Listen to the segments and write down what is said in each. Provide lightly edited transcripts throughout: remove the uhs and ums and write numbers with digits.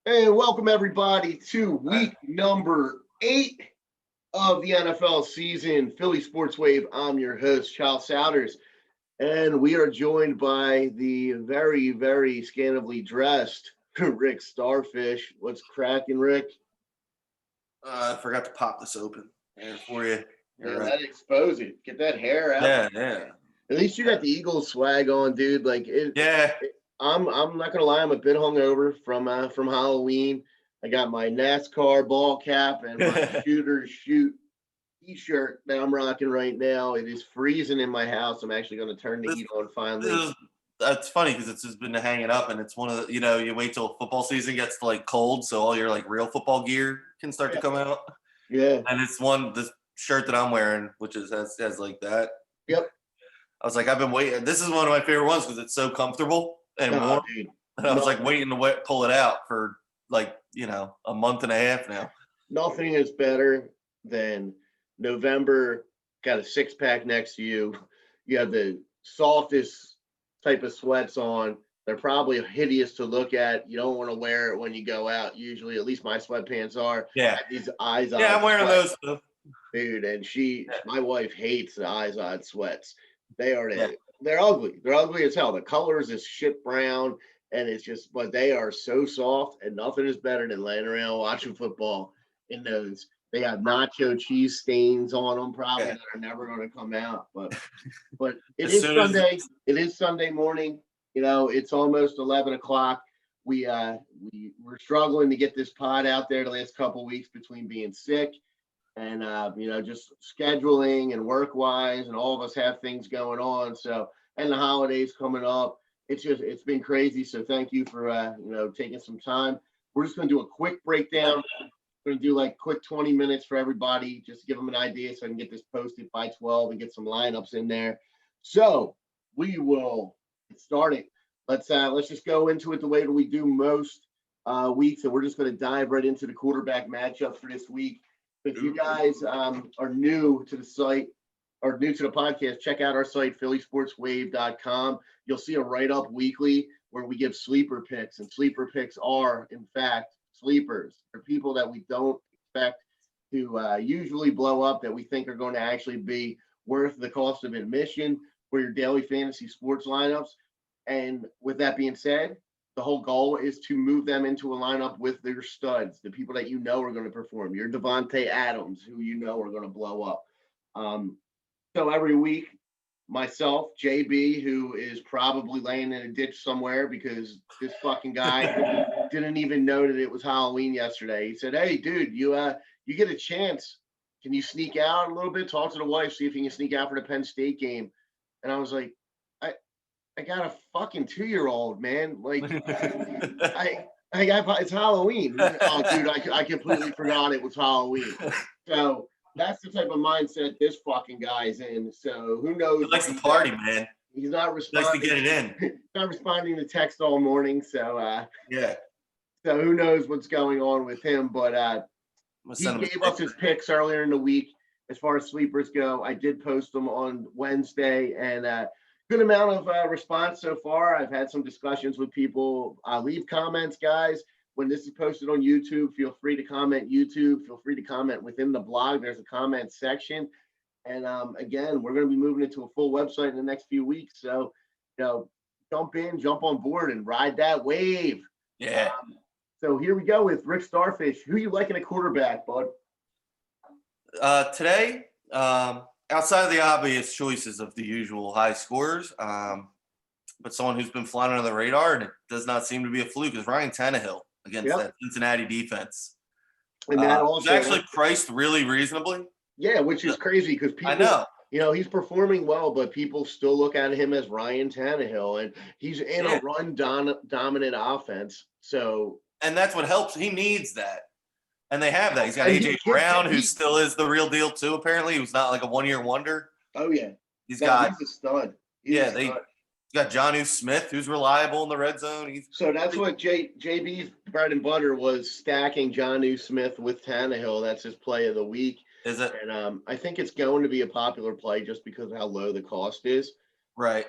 Hey, welcome everybody to week number 8 of the NFL season. Philly Sports Wave. I'm your host, Charles Souders, and we are joined by the very, very scantily dressed Rick Starfish. What's cracking, Rick? I forgot to pop this open there for you. Yeah, that expose it. Get that hair out. Yeah. At least you got the Eagles swag on, dude. I'm not gonna lie, I'm a bit hungover from Halloween. I got my NASCAR ball cap and my Shooters Shoot t-shirt that I'm rocking right now. It is freezing in my house. I'm actually going to turn the heat on finally. That's funny because it's just been hanging up, and it's one of the, you wait till football season gets cold, so all your real football gear can start to come out. Yeah. And it's this shirt that I'm wearing, which has that. Yep. I was like, I've been waiting. This is one of my favorite ones because it's so comfortable and warm. Dude. And I was waiting to pull it out for a month and a half now. Nothing is better than November, got a six-pack next to you. You have the softest type of sweats on. They're probably hideous to look at. You don't want to wear it when you go out. Usually, at least my sweatpants are. Yeah. These eyes on. Yeah, I'm wearing those. Dude, and my wife hates the eyes on sweats. They're ugly. They're ugly as hell. The colors is shit brown, and it's just, but they are so soft, and nothing is better than laying around watching football in those. They have nacho cheese stains on them, probably that are never going to come out. But it is Sunday. It is Sunday morning. It's almost 11 o'clock. We're struggling to get this pod out there the last couple of weeks between being sick and just scheduling and work wise, and all of us have things going on. So, and the holidays coming up. It's been crazy. So thank you for taking some time. We're just going to do a quick breakdown. We're going to do quick 20 minutes for everybody, just to give them an idea so I can get this posted by 12 and get some lineups in there. So we will get started. Let's just go into it the way that we do most weeks, and we're just going to dive right into the quarterback matchups for this week. If you guys are new to the site or new to the podcast, check out our site, phillysportswave.com. You'll see a write-up weekly where we give sleeper picks, and sleeper picks are, in fact, sleepers. They're people that we don't expect to usually blow up, that we think are going to actually be worth the cost of admission for your daily fantasy sports lineups. And with that being said, the whole goal is to move them into a lineup with their studs, the people that are going to perform, your Devontae Adams, who are going to blow up. So every week, myself, JB, who is probably laying in a ditch somewhere because this fucking guy didn't even know that it was Halloween yesterday. He said, "Hey, dude, you get a chance. Can you sneak out a little bit? Talk to the wife, see if you can sneak out for the Penn State game." And I was like, I got a fucking 2-year-old, man. It's Halloween. Oh, dude, I completely forgot it was Halloween. So that's the type of mindset this fucking guy's in. So who knows? He likes to party, man. He's not responding. He likes to get it in. Not responding to text all morning. So yeah. So who knows what's going on with him? But he gave us his picks earlier in the week as far as sleepers go. I did post them on Wednesday, and good amount of response so far. I've had some discussions with people. Leave comments, guys. When this is posted on YouTube, feel free to comment YouTube. Feel free to comment within the blog. There's a comment section. And again, we're going to be moving into a full website in the next few weeks. So, jump on board and ride that wave. Yeah. So here we go with Rick Starfish. Who you liking a quarterback, bud? Today, outside of the obvious choices of the usual high scorers, but someone who's been flying under the radar, and it does not seem to be a fluke, is Ryan Tannehill against that Cincinnati defense. And that also actually priced really reasonably. Yeah, which is crazy because people, I know, he's performing well, but people still look at him as Ryan Tannehill, and he's in a run dominant offense. So, and that's what helps. He needs that. And they have that. He's got A.J. Brown, who still is the real deal, too, apparently. He was not like a one-year wonder. Oh, yeah. He's he's a stud. He's got Jonnu Smith, who's reliable in the red zone. So that's what JB's bread and butter was, stacking Jonnu Smith with Tannehill. That's his play of the week. Is it? And I think it's going to be a popular play just because of how low the cost is. Right.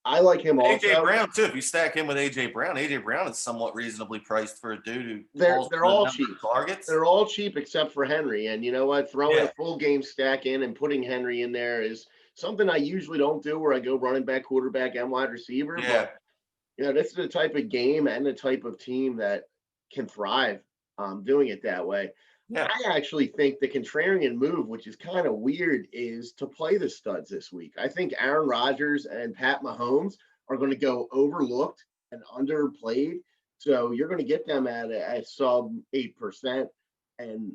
I like him also. AJ Brown too. If you stack him with AJ Brown is somewhat reasonably priced for a dude who They're all cheap. Targets. They're all cheap except for Henry. And you know what? Throwing a full game stack in and putting Henry in there is something I usually don't do, where I go running back, quarterback, and wide receiver. Yeah. But this is the type of game and the type of team that can thrive doing it that way. Yeah. I actually think the contrarian move, which is kind of weird, is to play the studs this week. I think Aaron Rodgers and Pat Mahomes are going to go overlooked and underplayed. So you're going to get them at sub 8%. And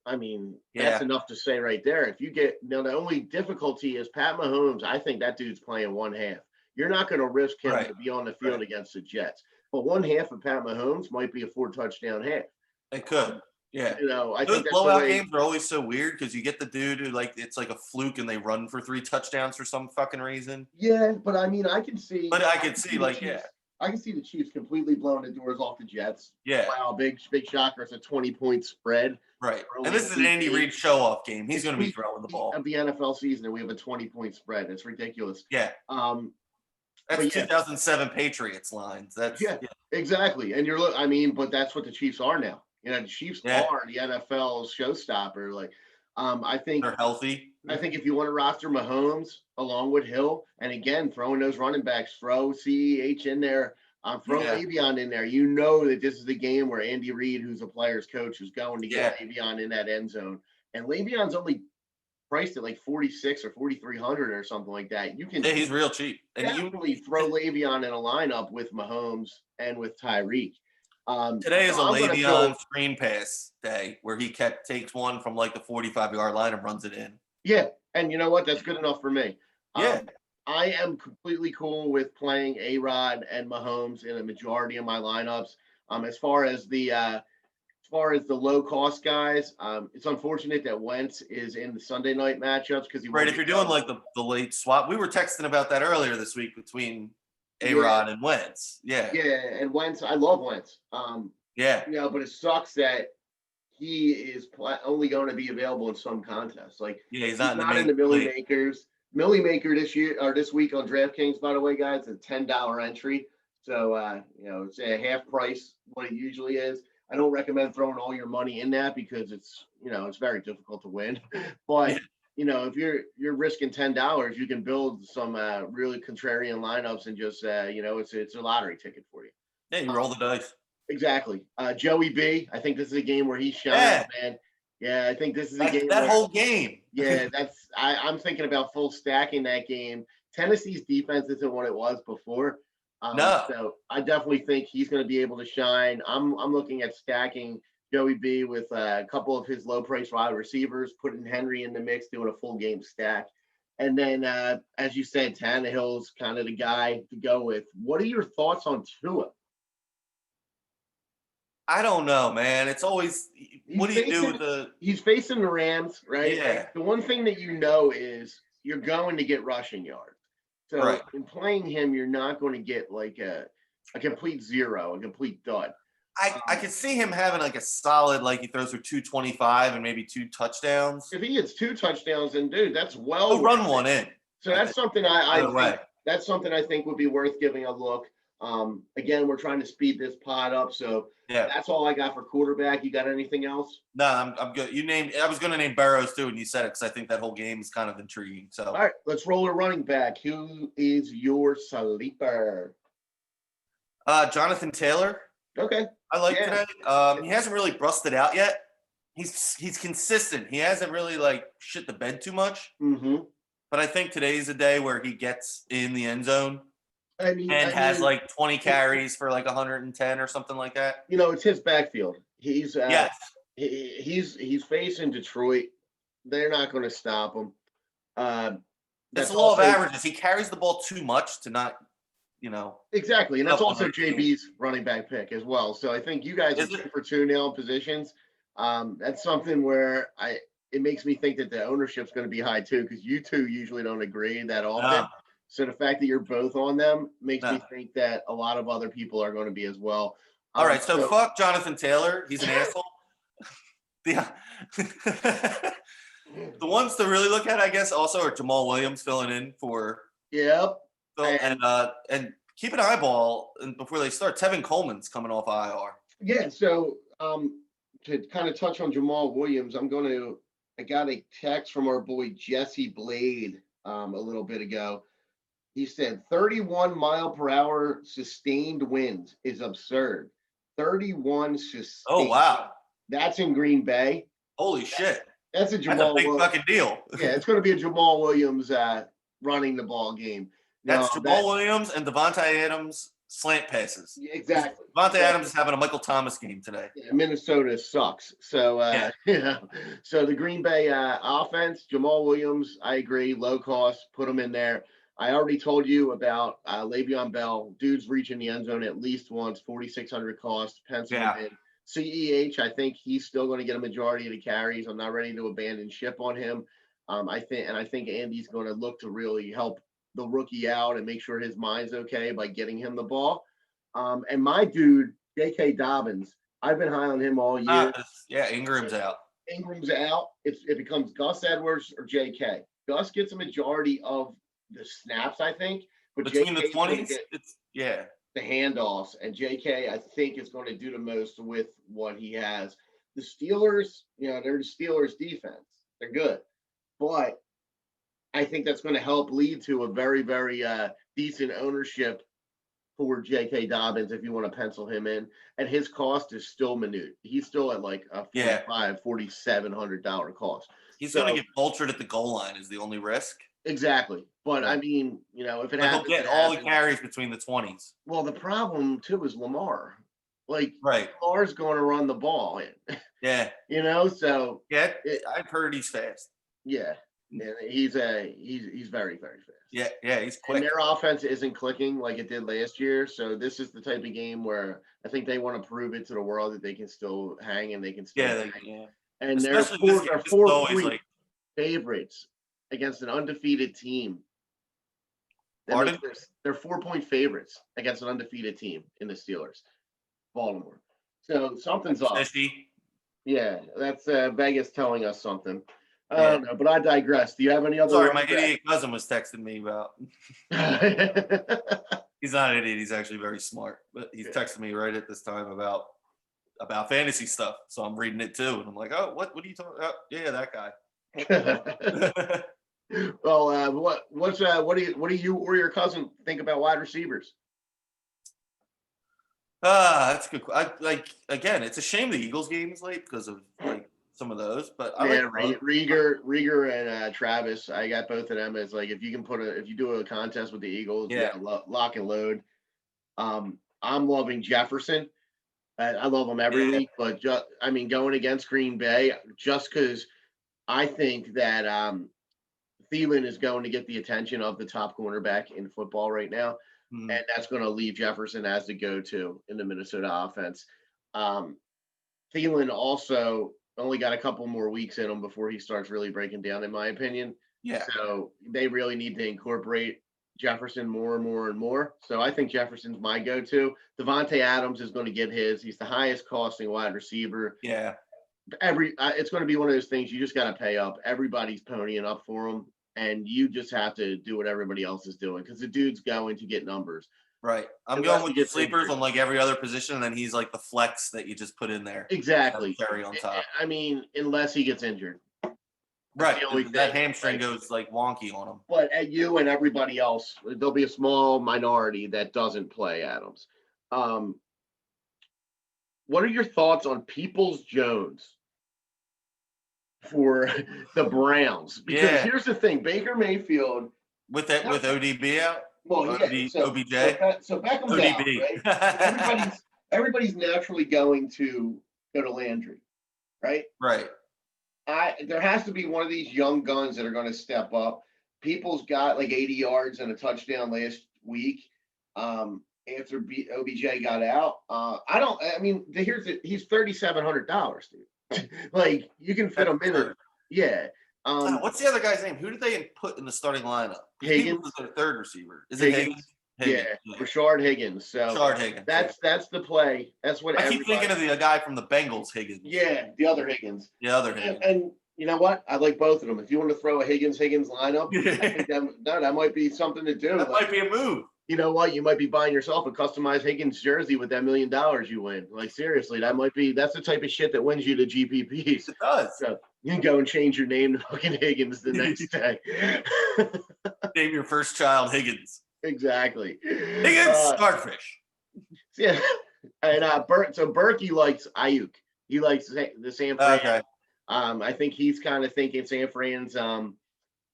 I mean, that's enough to say right there. If you get now, the only difficulty is Pat Mahomes. I think that dude's playing one half. You're not going to risk him to be on the field against the Jets. But one half of Pat Mahomes might be a 4-touchdown half. It could. Yeah. I those think blowout games are always so weird because you get the dude who it's like a fluke and they run for 3 touchdowns for some fucking reason. Yeah, but I mean, I can see. But I can see I can see the Chiefs completely blowing the doors off the Jets. Yeah. Wow, big shocker. It's a 20-point spread. Right. And this is an Andy Reid show-off game. He's going to be throwing the ball. Of the NFL season, and we have a 20-point spread. It's ridiculous. Yeah. That's 2007 Patriots lines. That's exactly. And but that's what the Chiefs are now. The Chiefs are the NFL's showstopper. I think they're healthy. I think if you want to roster Mahomes along with Hill, and again throwing those running backs, throw CEH in there, throw Le'Veon in there. You know that this is the game where Andy Reid, who's a player's coach, is going to get Le'Veon in that end zone. And Le'Veon's only priced at like 46 or 4,300 or something like that. You can he's real cheap. And definitely throw Le'Veon in a lineup with Mahomes and with Tyreek. Today is a Le'Veon screen pass day where he takes one from like the 45-yard line and runs it in. Yeah, and you know what? That's good enough for me. Yeah. I am completely cool with playing A-Rod and Mahomes in a majority of my lineups. As far as the low cost guys, it's unfortunate that Wentz is in the Sunday night matchups because if you're doing like the late swap, we were texting about that earlier this week between A-Rod and Wentz. Yeah. Yeah, and Wentz, I love Wentz. But it sucks that he is only going to be available in some contests. He's not in the Millie Makers. Millie Maker this week on DraftKings, by the way, guys, it's a $10 entry. So it's a half price what it usually is. I don't recommend throwing all your money in that because it's very difficult to win. But if you're risking $10, you can build some really contrarian lineups and just it's a lottery ticket for you. Yeah, you roll the dice. Exactly. Joey B, I think this is a game where he shines, man. Yeah, I think this is a game. Whole game. Yeah, I'm thinking about full stacking that game. Tennessee's defense isn't what it was before. No. So I definitely think he's going to be able to shine. I'm looking at stacking Joey B with a couple of his low price wide receivers, putting Henry in the mix, doing a full game stack. And then, as you said, Tannehill's kind of the guy to go with. What are your thoughts on Tua? I don't know, man. It's always what do you do with the? He's facing the Rams, right? Yeah. The one thing that is you're going to get rushing yards. So in playing him, you're not going to get like a complete zero, a complete dud. I could see him having like a solid, like he throws for 225 and maybe 2 touchdowns. If he gets 2 touchdowns, then dude, that's well. He'll run one in. So that's something that's something I think would be worth giving a look. Again, we're trying to speed this pod up, so that's all I got for quarterback. You got anything else? No, I'm good. I was going to name Burrows too, and you said it because I think that whole game is kind of intriguing. So all right, let's roll a running back. Who is your sleeper? Jonathan Taylor. Okay, I like today. He hasn't really busted out yet. He's consistent. He hasn't really like shit the bed too much. Mm-hmm. But I think today's a day where he gets in the end zone. Has like 20 carries for like 110 or something like that. It's his backfield. He's he's facing Detroit. They're not going to stop him. That's the law of averages. He carries the ball too much to not, Exactly, and that's also JB's running back pick as well. So I think you guys are 2 for 2 now in positions. That's something where it makes me think that the ownership's going to be high too, because you two usually don't agree that often. So the fact that you're both on them makes me think that a lot of other people are going to be as well. All right, so fuck Jonathan Taylor. He's an asshole. The ones to really look at, I guess, also are Jamal Williams filling in for. Yep. So, and keep an eyeball and before they start. Tevin Coleman's coming off IR. Yeah. So to kind of touch on Jamal Williams, I got a text from our boy Jesse Blade a little bit ago. He said 31 mile per hour sustained winds is absurd. 31 sustained. Oh wow, that's in Green Bay. Holy shit. That's a Jamal. That's a big fucking deal. Yeah, it's going to be a Jamal Williams running the ball game. That's Jamal Williams and Devontae Adams slant passes. Yeah, exactly. Devontae Adams is having a Michael Thomas game today. Yeah, Minnesota sucks. So, so the Green Bay offense, Jamal Williams, I agree, low cost, put him in there. I already told you about Le'Veon Bell. Dude's reaching the end zone at least once, 4,600 cost, pencil him in. CEH, I think he's still going to get a majority of the carries. I'm not ready to abandon ship on him. I think Andy's going to look to really help the rookie out and make sure his mind's okay by getting him the ball. And my dude, J.K. Dobbins, I've been high on him all year. Ingram's out. Ingram's out. It becomes Gus Edwards or J.K. Gus gets a majority of the snaps, I think. But between JK the 20s, the handoffs, and JK, I think, is going to do the most with what he has. The Steelers, they're the Steelers defense. They're good. But I think that's going to help lead to a very, very decent ownership for J.K. Dobbins if you want to pencil him in. And his cost is still minute. He's still at like a $4,700 cost. He's going to get vultured at the goal line is the only risk. Exactly. But I mean, if it happens, he'll get all the carries between the 20s. Well, the problem too is Lamar. Right. Lamar's going to run the ball in. Yeah. So I've heard he's fast. Yeah. And he's very, very fast. Yeah, he's quick. And their offense isn't clicking like it did last year. So this is the type of game where I think they want to prove it to the world that they can still hang and they can still hang. And they're 4-point favorites against an undefeated team. They're 4-point favorites against an undefeated team in the Steelers, Baltimore. So something's up. Yeah, that's Vegas telling us something. I don't know, but I digress. Do you have any other? Sorry, my idiot cousin was texting me about. He's not an idiot. He's actually very smart, but he's texting me right at this time about fantasy stuff. So I'm reading it too, and I'm like, oh, what are you talking about? Yeah, that guy. Well, what do you or your cousin think about wide receivers? That's good. Again, it's a shame the Eagles game is late because of some of those, but Rieger and Travis, I got both of them as if you do a contest with the Eagles, lock and load. I'm loving Jefferson. I love him every week, but going against Green Bay, just because I think that Thielen is going to get the attention of the top cornerback in football right now, and that's going to leave Jefferson as the go-to in the Minnesota offense. Thielen also only got a couple more weeks in him before he starts really breaking down, in my opinion. Yeah. So they really need to incorporate Jefferson more and more and more. So I think Jefferson's my go-to. Devontae Adams is going to get his. He's the highest costing wide receiver. Yeah. It's going to be one of those things you just got to pay up. Everybody's ponying up for him, and you just have to do what everybody else is doing because the dude's going to get numbers. Right. I'm going with the sleepers on every other position, and then he's like the flex that you just put in there. Exactly. Cherry on top. I mean, unless he gets injured. Right. That hamstring goes wonky on him. But at you and everybody else, there'll be a small minority that doesn't play Adams. What are your thoughts on Peoples-Jones for the Browns? Because here's the thing, Baker Mayfield with ODB out. Well, OBJ. So Beckham's ODB. Out, right? everybody's naturally going to go to Landry, right? Right. There has to be one of these young guns that are going to step up. People's got 80 yards and a touchdown last week. After OBJ got out, he's $3,700, dude. You can fit him in it. Yeah. What's the other guy's name? Who did they put in the starting lineup? Higgins was their third receiver. Is it Higgins? Yeah, Rashard Higgins. So Rashard Higgins. That's the play. That's what I keep thinking of the guy from the Bengals, Higgins. Yeah, the other Higgins. And You know what? I like both of them. If you want to throw a Higgins lineup, I think that might be something to do. That might be a move. You know what? You might be buying yourself a customized Higgins jersey with that $1 million you win. Like seriously, that's the type of shit that wins you the GPPs. It does. So you can go and change your name to fucking Higgins the next day. Name your first child Higgins. Exactly. Higgins Starfish. Yeah. And Berkey likes Ayuk. He likes the San Fran. Okay. I think he's kind of thinking San Fran's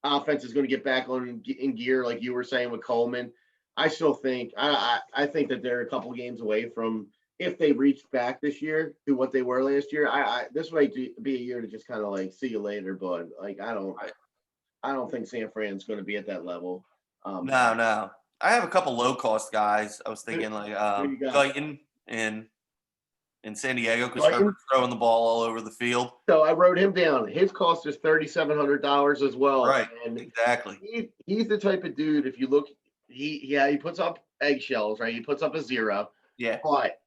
offense is going to get back in gear, like you were saying with Coleman. I still think I think that they're a couple of games away from, if they reach back this year to what they were last year. This might be a year to just kind of like see you later, but like I don't think San Fran's going to be at that level. No. I have a couple low cost guys. I was thinking like Guyton in San Diego because Herbert's throwing the ball all over the field. So I wrote him down. His cost is $3,700 as well. Right. And exactly. He's the type of dude. If you look, he puts up eggshells, right? He puts up a 0. Yeah. But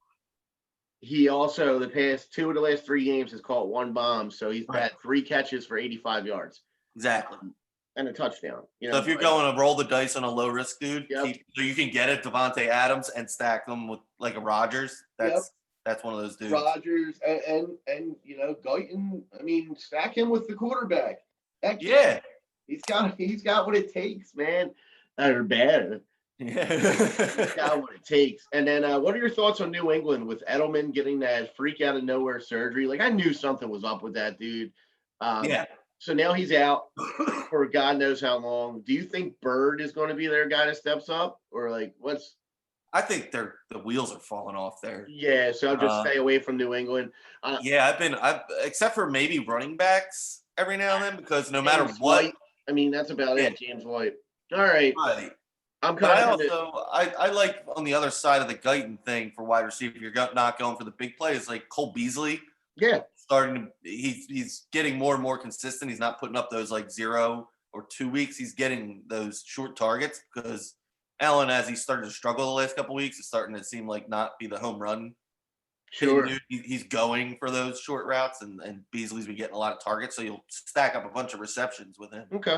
he also the last 3 games has caught 1 bomb. So he's had 3 catches for 85 yards. Exactly. And a touchdown. So if you're going to roll the dice on a low risk dude, yep. so you can get it Devontae Adams and stack them with like a Rodgers. That's one of those dudes. Rodgers and Guyton. I mean, stack him with the quarterback. Yeah, he's got what it takes, man. Or better. Yeah, he's got what it takes. And then, what are your thoughts on New England with Edelman getting that freak out of nowhere surgery? Like, I knew something was up with that dude. Yeah. So now he's out for God knows how long. Do you think Bird is going to be their guy that steps up, or like what's? I think the wheels are falling off there. Yeah, so I'll just stay away from New England. I've except for maybe running backs every now and then, because no matter what, White, I mean that's about it. James White. All right. I'm kind of. I like on the other side of the Guyton thing for wide receiver. You're not going for the big plays like Cole Beasley. Yeah. He's getting more and more consistent. He's not putting up those like 0 or 2 weeks. He's getting those short targets because Allen, as he started to struggle the last couple of weeks, is starting to seem like not be the home run. Sure. He's going for those short routes, and Beasley's been getting a lot of targets, so you'll stack up a bunch of receptions with him. Okay.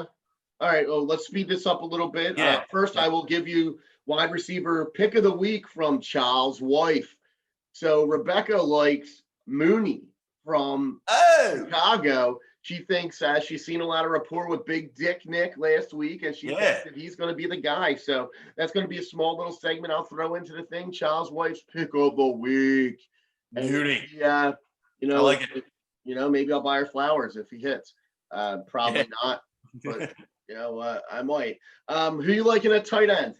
All right. Well, let's speed this up a little bit. Yeah. First, I will give you wide receiver pick of the week from Charles' wife. So Rebecca likes Mooney from Chicago. She thinks she's seen a lot of rapport with Big Dick Nick last week, and she thinks that he's going to be the guy. So that's going to be a small little segment I'll throw into the thing. Charles' wife's pick of the week. Mooney. Yeah. I like it. Maybe I'll buy her flowers if he hits. Probably not, but I might. Who you liking at tight end?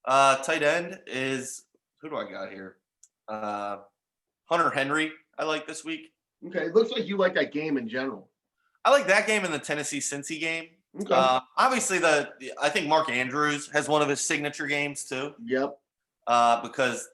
Tight end is, who do I got here? Hunter Henry, I like this week. Okay, it looks like you like that game in general. I like that game and the Tennessee-Cincy game. Okay. Obviously, I think Mark Andrews has one of his signature games too. Yep. Because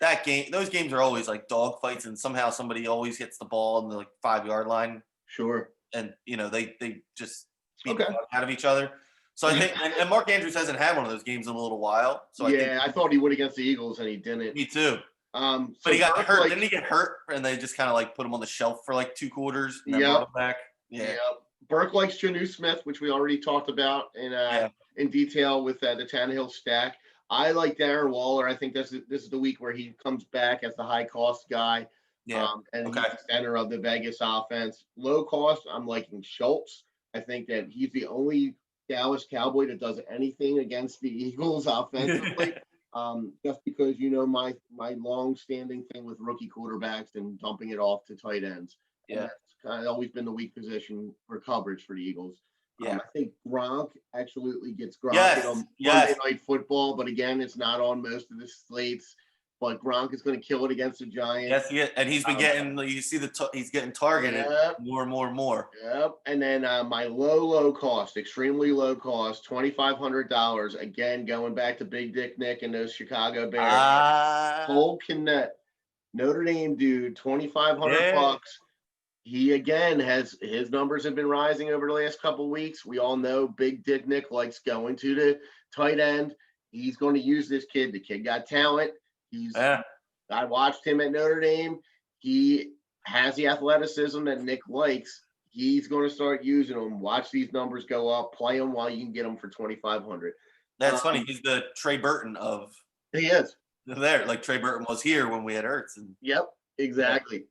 those games are always like dog fights, and somehow somebody always hits the ball in the 5-yard line. Sure. And they just beat the fuck out of each other. So I think, and Mark Andrews hasn't had one of those games in a little while. So I thought he would against the Eagles, and he didn't. Me too. But he got hurt. Didn't he get hurt? And they just kind of like put him on the shelf for like 2 quarters and then brought him back. Yeah. Yep. Burke likes Jonnu Smith, which we already talked about in detail with the Tannehill stack. I like Darren Waller. I think this is the week where he comes back as the high cost guy. Yeah. He's the center of the Vegas offense. Low cost, I'm liking Schultz. I think that he's the only Dallas Cowboy that does anything against the Eagles offensively. Just because my long-standing thing with rookie quarterbacks and dumping it off to tight ends. Yeah, that's kind of always been the weak position for coverage for the Eagles. Yeah, I think Gronk absolutely gets Gronk on Monday Night Football, but again, it's not on most of the slates. But Gronk is going to kill it against the Giants. Yes, and he's been getting. You see he's getting targeted more and more and more. Yep. And then my low cost, extremely low cost, $2,500. Again, going back to Big Dick Nick and those Chicago Bears. Cole Kmet, Notre Dame dude, $2,500. He again his numbers have been rising over the last couple of weeks. We all know Big Dick Nick likes going to the tight end. He's going to use this kid. The kid got talent. I watched him at Notre Dame. He has the athleticism that Nick likes. he's going to start using them. Watch these numbers go up. Play them while you can get them for 2,500. That's funny. He's the Trey Burton of He is. there. Like Trey Burton was here when we had Ertz. And Yep, exactly.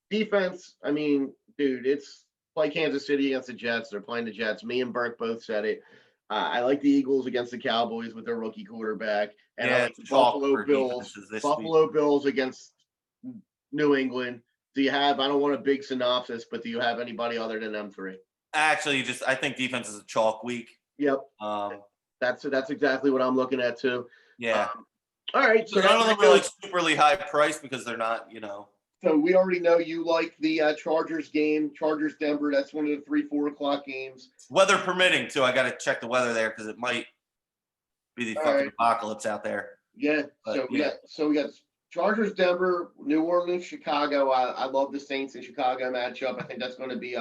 Defense, I mean, dude, it's play Kansas City against the Jets. They're playing the Jets. Me and Burke both said it. I like the Eagles against the Cowboys with their rookie quarterback. And I like the Buffalo Bills against New England. Do you have, I don't want a big synopsis, but do you have anybody other than them three? Actually, I think defense is a chalk week. Yep. That's exactly what I'm looking at too. Yeah. All right. So none of them are like superly high price because they're not, So we already know you like the Chargers game, Chargers Denver. That's one of the 3-4 o'clock games. Weather permitting too. I got to check the weather there because it might be the fucking apocalypse out there. Yeah. But, we got Chargers Denver, New Orleans, Chicago. I love the Saints and Chicago matchup. I think that's going to be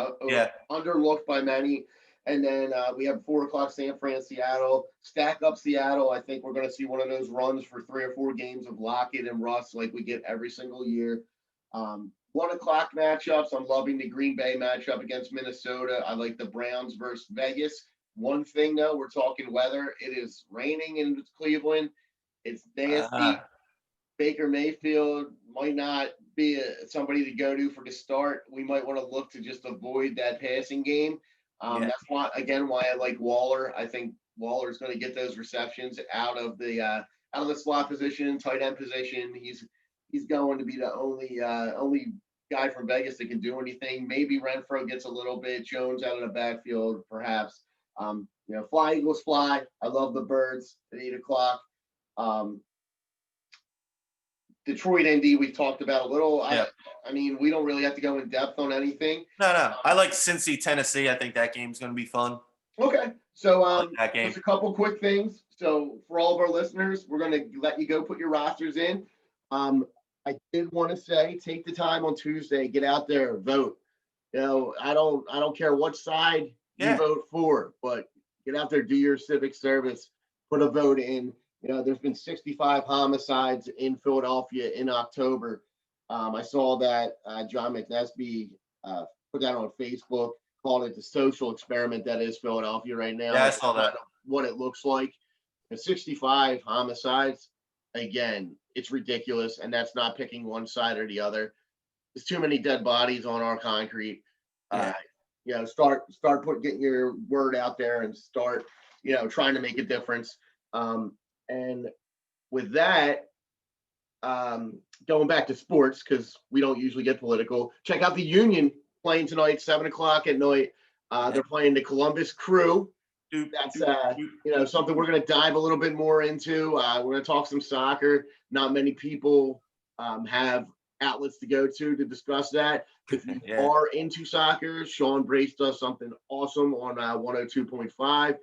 underlooked by many. And then we have 4 o'clock San Fran, Seattle. Stack up Seattle. I think we're going to see one of those runs for 3 or 4 games of Lockett and Russ like we get every single year. 1 o'clock matchups. I'm loving the Green Bay matchup against Minnesota. I like the Browns versus Vegas. One thing, though, we're talking weather. It is raining in Cleveland. It's nasty. Baker Mayfield might not be somebody to go to for the start. We might want to look to just avoid that passing game. That's why I like Waller. I think Waller is going to get those receptions out of the slot position, tight end position. He's going to be the only guy from Vegas that can do anything. Maybe Renfro gets a little bit. Jones out of the backfield, perhaps. Fly Eagles fly. I love the Birds at 8 o'clock. Detroit Indy, we've talked about a little. I mean, we don't really have to go in depth on anything. No. I like Cincy, Tennessee. I think that game's going to be fun. Okay. So just a couple quick things. So for all of our listeners, we're going to let you go put your rosters in. I did want to say, take the time on Tuesday, get out there, vote. I don't care what side you vote for, but get out there, do your civic service, put a vote in. There's been 65 homicides in Philadelphia in October. I saw that John McNesby put that on Facebook, called it the social experiment that is Philadelphia right now. Yeah, I saw that. What it looks like. 65 homicides. Again, it's ridiculous, and that's not picking one side or the other. There's too many dead bodies on our concrete. Start getting your word out there and start, trying to make a difference. And with that, going back to sports, because we don't usually get political, check out the Union playing tonight, 7 o'clock at night. They're playing the Columbus Crew. That's something we're going to dive a little bit more into. We're going to talk some soccer. Not many people have outlets to go to discuss that. If you are into soccer, Sean Brace does something awesome on 102.5.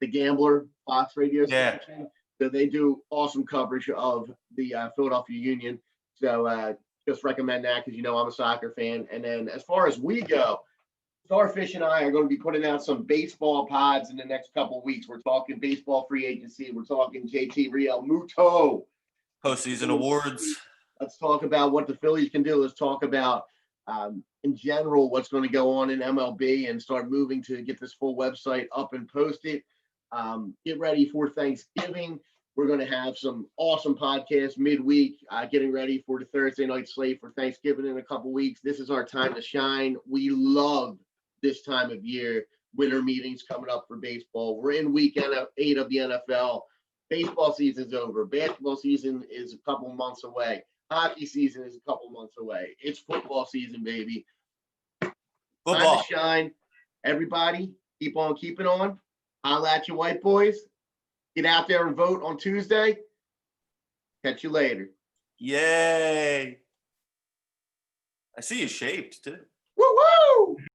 The Gambler, Fox radio station. So they do awesome coverage of the Philadelphia Union. So just recommend that because I'm a soccer fan. And then as far as we go, Starfish and I are going to be putting out some baseball pods in the next couple of weeks. We're talking baseball free agency. We're talking JT Real Muto. Postseason awards. Let's talk about what the Phillies can do. Let's talk about, in general, what's going to go on in MLB and start moving to get this full website up and posted. Get ready for Thanksgiving. We're going to have some awesome podcasts midweek, getting ready for the Thursday night slate for Thanksgiving in a couple weeks. This is our time to shine. We love this time of year. Winter meetings coming up for baseball. We're in week 8 of the NFL. Baseball season's over. Basketball season is a couple months away. Hockey season is a couple months away. It's football season, baby. Football. Time to shine. Everybody, keep on keeping on. Holla at you, white boys. Get out there and vote on Tuesday. Catch you later. Yay. I see you shaved, too. Woo-woo!